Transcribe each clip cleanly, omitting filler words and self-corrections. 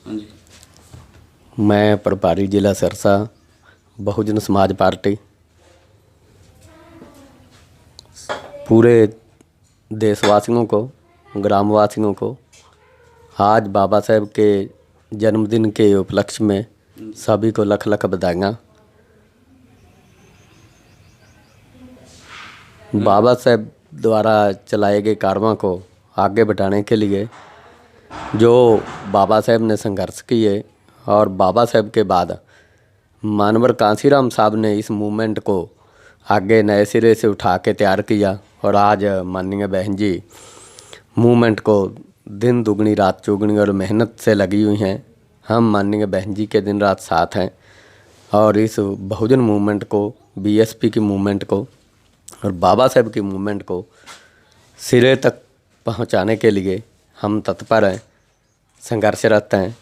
हाँ जी। मैं प्रभारी जिला सिरसा, बहुजन समाज पार्टी। पूरे देशवासियों को, ग्रामवासियों को आज बाबा साहेब के जन्मदिन के उपलक्ष्य में सभी को लख लख बधाइयाँ। बाबा साहेब द्वारा चलाए गए कारवां को आगे बढ़ाने के लिए जो बाबा साहेब ने संघर्ष किए और बाबा साहेब के बाद मानवर कांसीराम साहब ने इस मूवमेंट को आगे नए सिरे से उठा के तैयार किया और आज माननीय बहन जी मूवमेंट को दिन दुगनी रात चौगुनी और मेहनत से लगी हुई हैं। हम माननीय बहन जी के दिन रात साथ हैं और इस बहुजन मूवमेंट को, बीएसपी की मूवमेंट को और बाबा साहेब की मूवमेंट को सिरे तक पहुंचाने के लिए हम तत्पर हैं, संघर्षरत हैं।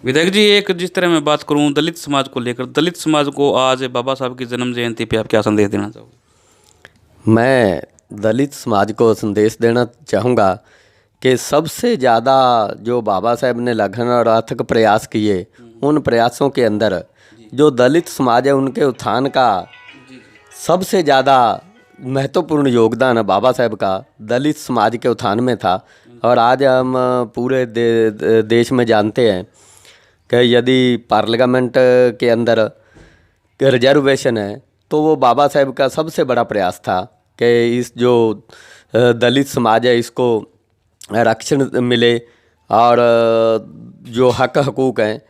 विधायक जी, एक जिस तरह मैं बात करूं दलित समाज को लेकर, दलित समाज को आज बाबा साहब की जन्म जयंती पे आप क्या संदेश देना चाहोगे? मैं दलित समाज को संदेश देना चाहूँगा कि सबसे ज़्यादा जो बाबा साहेब ने लगन और अथक प्रयास किए, उन प्रयासों के अंदर जो दलित समाज है उनके उत्थान का सबसे ज़्यादा महत्वपूर्ण योगदान है बाबा साहेब का दलित समाज के उत्थान में था। और आज हम पूरे देश में जानते हैं कि यदि पार्लियामेंट के अंदर रिजर्वेशन है तो वो बाबा साहेब का सबसे बड़ा प्रयास था कि इस जो दलित समाज है इसको आरक्षण मिले और जो हक हकूक़ हैं,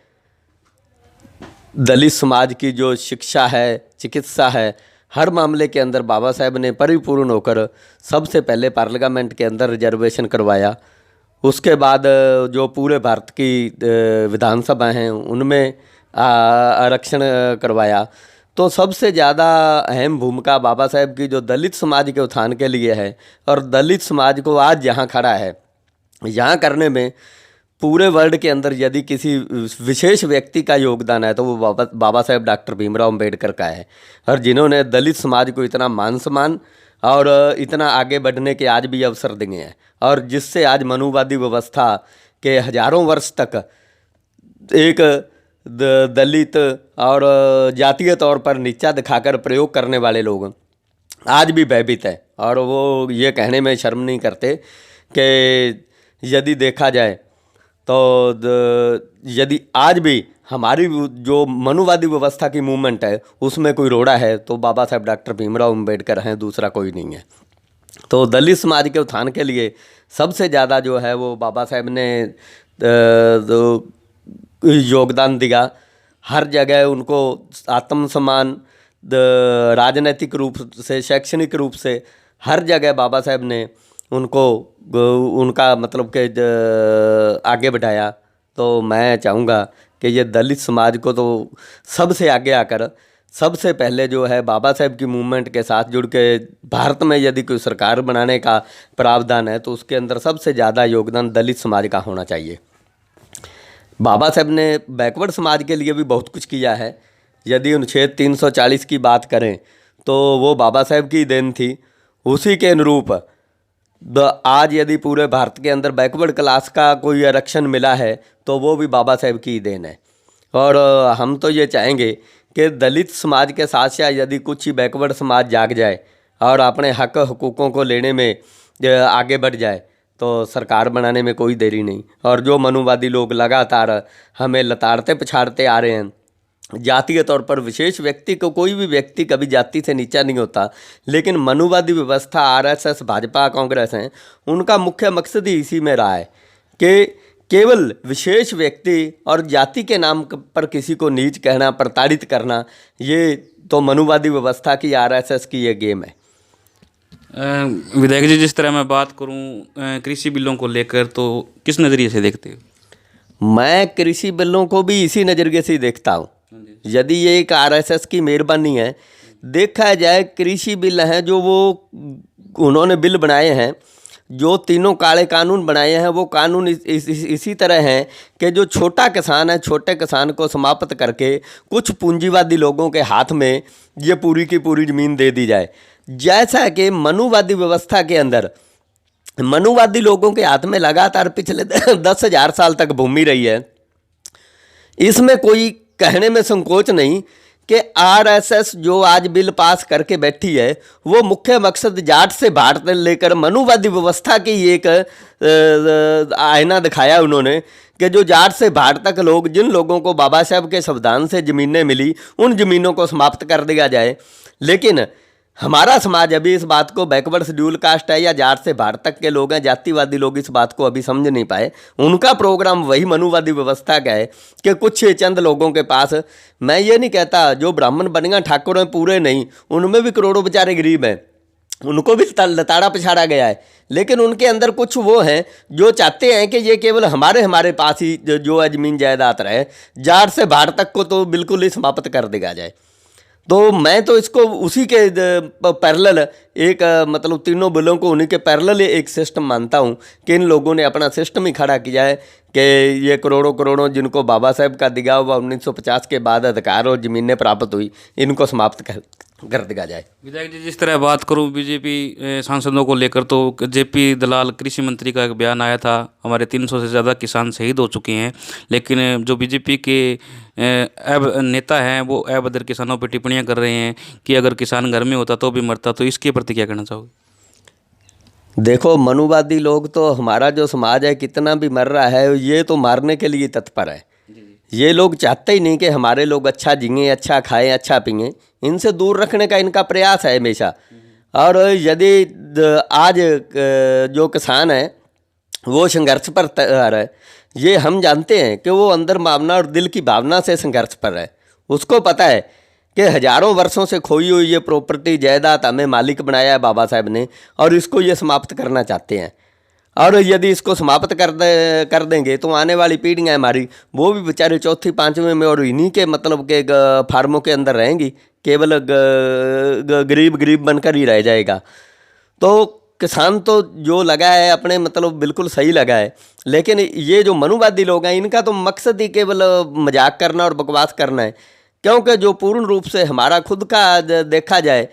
दलित समाज की जो शिक्षा है, चिकित्सा है, हर मामले के अंदर बाबा साहेब ने परिपूर्ण होकर सबसे पहले पार्लियामेंट के अंदर रिजर्वेशन करवाया। उसके बाद जो पूरे भारत की विधानसभा हैं उनमें आरक्षण करवाया। तो सबसे ज़्यादा अहम भूमिका बाबा साहेब की जो दलित समाज के उत्थान के लिए है और दलित समाज को आज यहाँ खड़ा है, यहाँ करने में पूरे वर्ल्ड के अंदर यदि किसी विशेष व्यक्ति का योगदान है तो वो बाबा साहेब डॉक्टर भीमराव अम्बेडकर का है। और जिन्होंने दलित समाज को इतना मान सम्मान और इतना आगे बढ़ने के आज भी अवसर दिए हैं और जिससे आज मनुवादी व्यवस्था के हजारों वर्ष तक एक दलित और जातीय तौर पर नीचा दिखाकर प्रयोग करने वाले लोग आज भी भयभीत है। और वो ये कहने में शर्म नहीं करते कि यदि देखा जाए तो यदि आज भी हमारी जो मनुवादी व्यवस्था की मूवमेंट है उसमें कोई रोड़ा है तो बाबा साहेब डॉक्टर भीमराव अम्बेडकर हैं, दूसरा कोई नहीं है। तो दलित समाज के उत्थान के लिए सबसे ज़्यादा जो है वो बाबा साहेब ने योगदान दिया। हर जगह उनको आत्मसम्मान, राजनीतिक रूप से, शैक्षणिक रूप से हर जगह बाबा साहेब ने उनको उनका मतलब कि आगे बढ़ाया। तो मैं चाहूँगा कि ये दलित समाज को तो सबसे आगे आकर सबसे पहले जो है बाबा साहेब की मूवमेंट के साथ जुड़ के भारत में यदि कोई सरकार बनाने का प्रावधान है तो उसके अंदर सबसे ज़्यादा योगदान दलित समाज का होना चाहिए। बाबा साहेब ने बैकवर्ड समाज के लिए भी बहुत कुछ किया है। यदि अनुच्छेद 340 की बात करें तो वो बाबा साहेब की देन थी। उसी के अनुरूप आज यदि पूरे भारत के अंदर बैकवर्ड क्लास का कोई आरक्षण मिला है तो वो भी बाबा साहेब की देन है। और हम तो ये चाहेंगे कि दलित समाज के साथ साथ यदि कुछ ही बैकवर्ड समाज जाग जाए और अपने हक हकूक़ों को लेने में आगे बढ़ जाए तो सरकार बनाने में कोई देरी नहीं। और जो मनुवादी लोग लगातार हमें लताड़ते पछाड़ते आ रहे हैं, जातीय तौर पर विशेष व्यक्ति को, कोई भी व्यक्ति कभी जाति से नीचा नहीं होता, लेकिन मनुवादी व्यवस्था आरएसएस, भाजपा, कांग्रेस हैं, उनका मुख्य मकसद ही इसी में रहा है कि केवल विशेष व्यक्ति और जाति के नाम पर किसी को नीच कहना, प्रताड़ित करना, ये तो मनुवादी व्यवस्था की, आरएसएस की ये गेम है। विधायक जी, जिस तरह मैं बात करूं कृषि बिलों को लेकर, तो किस नज़रिए से देखते हो? मैं कृषि बिलों को भी इसी नज़रिए से ही देखता हूँ। यदि ये एक आरएसएस की मेहरबानी है, देखा जाए कृषि बिल हैं जो वो उन्होंने बिल बनाए हैं, जो तीनों काले कानून बनाए हैं, वो कानून इसी तरह हैं कि जो छोटा किसान है, छोटे किसान को समाप्त करके कुछ पूंजीवादी लोगों के हाथ में ये पूरी की पूरी ज़मीन दे दी जाए। जैसा कि मनुवादी व्यवस्था के अंदर मनुवादी लोगों के हाथ में लगातार पिछले 10,000 साल तक भूमि रही है। इसमें कोई कहने में संकोच नहीं कि आरएसएस जो आज बिल पास करके बैठी है वो मुख्य मकसद जाट से भाट लेकर मनुवादी व्यवस्था की एक आईना दिखाया उन्होंने कि जो जाट से भाट तक लोग, जिन लोगों को बाबा साहब के संविधान से ज़मीनें मिली, उन ज़मीनों को समाप्त कर दिया जाए। लेकिन हमारा समाज अभी इस बात को, बैकवर्ड शेड्यूल कास्ट है या जाट से भाट तक के लोग हैं, जातिवादी लोग इस बात को अभी समझ नहीं पाए। उनका प्रोग्राम वही मनुवादी व्यवस्था का है कि कुछ चंद लोगों के पास, मैं ये नहीं कहता जो ब्राह्मण बनिया ठाकुर हैं पूरे नहीं, उनमें भी करोड़ों बेचारे गरीब हैं, उनको भी लताड़ा पिछाड़ा गया है, लेकिन उनके अंदर कुछ वो हैं जो चाहते हैं कि ये केवल हमारे पास ही जो है ज़मीन जायदाद रहे, जाट से भाट तक को तो बिल्कुल ही समाप्त कर दिया जाए। तो मैं तो इसको उसी के पैरेलल एक मतलब तीनों बिलों को उन्हीं के पैरेलल एक सिस्टम मानता हूँ कि इन लोगों ने अपना सिस्टम ही खड़ा किया है कि ये करोड़ों करोड़ों जिनको बाबा साहब का दिया हुआ 1950 के बाद अधिकार और ज़मीनें प्राप्त हुई, इनको समाप्त कर दिया जाए। विधायक जी, जिस तरह बात करूं बीजेपी सांसदों को लेकर, तो जेपी दलाल कृषि मंत्री का एक बयान आया था, हमारे 300 से ज़्यादा किसान शहीद हो चुके हैं, लेकिन जो बीजेपी के अब नेता हैं वो अभद्र किसानों पर टिप्पणियां कर रहे हैं कि अगर किसान घर में होता तो भी मरता। तो इसके प्रति क्या कहना चाहोगे? देखो, मनुवादी लोग तो हमारा जो समाज है कितना भी मर रहा है, ये तो मारने के लिए तत्पर है। ये लोग चाहते ही नहीं कि हमारे लोग अच्छा जिएं, अच्छा खाएं, अच्छा पिएं। इनसे दूर रखने का इनका प्रयास है हमेशा। और यदि आज जो किसान है वो संघर्ष पर तैयार है, ये हम जानते हैं कि वो अंदर भावना और दिल की भावना से संघर्ष पर है। उसको पता है कि हजारों वर्षों से खोई हुई ये प्रॉपर्टी जायदाद हमें मालिक बनाया है बाबा साहब ने, और इसको ये समाप्त करना चाहते हैं। और यदि इसको समाप्त कर देंगे तो आने वाली पीढ़ियाँ हमारी, वो भी बेचारे चौथी पाँचवीं में और इन्हीं के मतलब के फार्मों के अंदर रहेंगी, केवल गरीब बनकर ही रह जाएगा। तो किसान तो जो लगा है अपने मतलब बिल्कुल सही लगा है, लेकिन ये जो मनुवादी लोग हैं इनका तो मकसद ही केवल मजाक करना और बकवास करना है। क्योंकि जो पूर्ण रूप से हमारा खुद का देखा जाए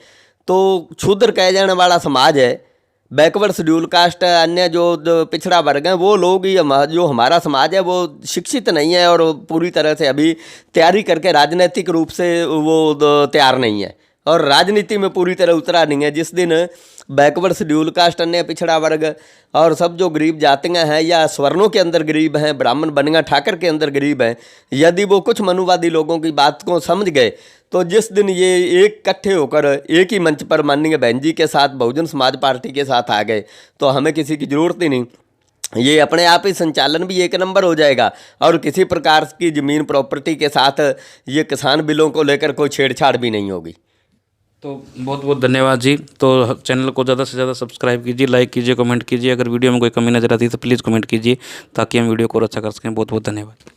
तो क्षुद्र कहे जाने वाला समाज है, बैकवर्ड शेड्यूल कास्ट, अन्य जो पिछड़ा वर्ग हैं, वो लोग ही जो हमारा समाज है वो शिक्षित नहीं है और पूरी तरह से अभी तैयारी करके राजनीतिक रूप से वो तैयार नहीं है और राजनीति में पूरी तरह उतरा नहीं है। जिस दिन बैकवर्ड शेड्यूल कास्ट, अन्य पिछड़ा वर्ग और सब जो गरीब जातियाँ हैं या स्वर्णों के अंदर गरीब हैं, ब्राह्मण बनिया ठाकर के अंदर गरीब हैं, यदि वो कुछ मनुवादी लोगों की बात को समझ गए तो जिस दिन ये एक इकट्ठे होकर एक ही मंच पर माननीय बहन जी के साथ, बहुजन समाज पार्टी के साथ आ गए तो हमें किसी की ज़रूरत ही नहीं। ये अपने आप ही संचालन भी एक नंबर हो जाएगा और किसी प्रकार की ज़मीन प्रॉपर्टी के साथ ये किसान बिलों को लेकर कोई छेड़छाड़ भी नहीं होगी। तो बहुत बहुत धन्यवाद जी। तो चैनल को ज़्यादा से ज़्यादा सब्सक्राइब कीजिए, लाइक कीजिए, कमेंट कीजिए। अगर वीडियो में कोई कमी नज़र आती है तो प्लीज़ कमेंट कीजिए ताकि हम वीडियो को और अच्छा कर सकें। बहुत बहुत धन्यवाद।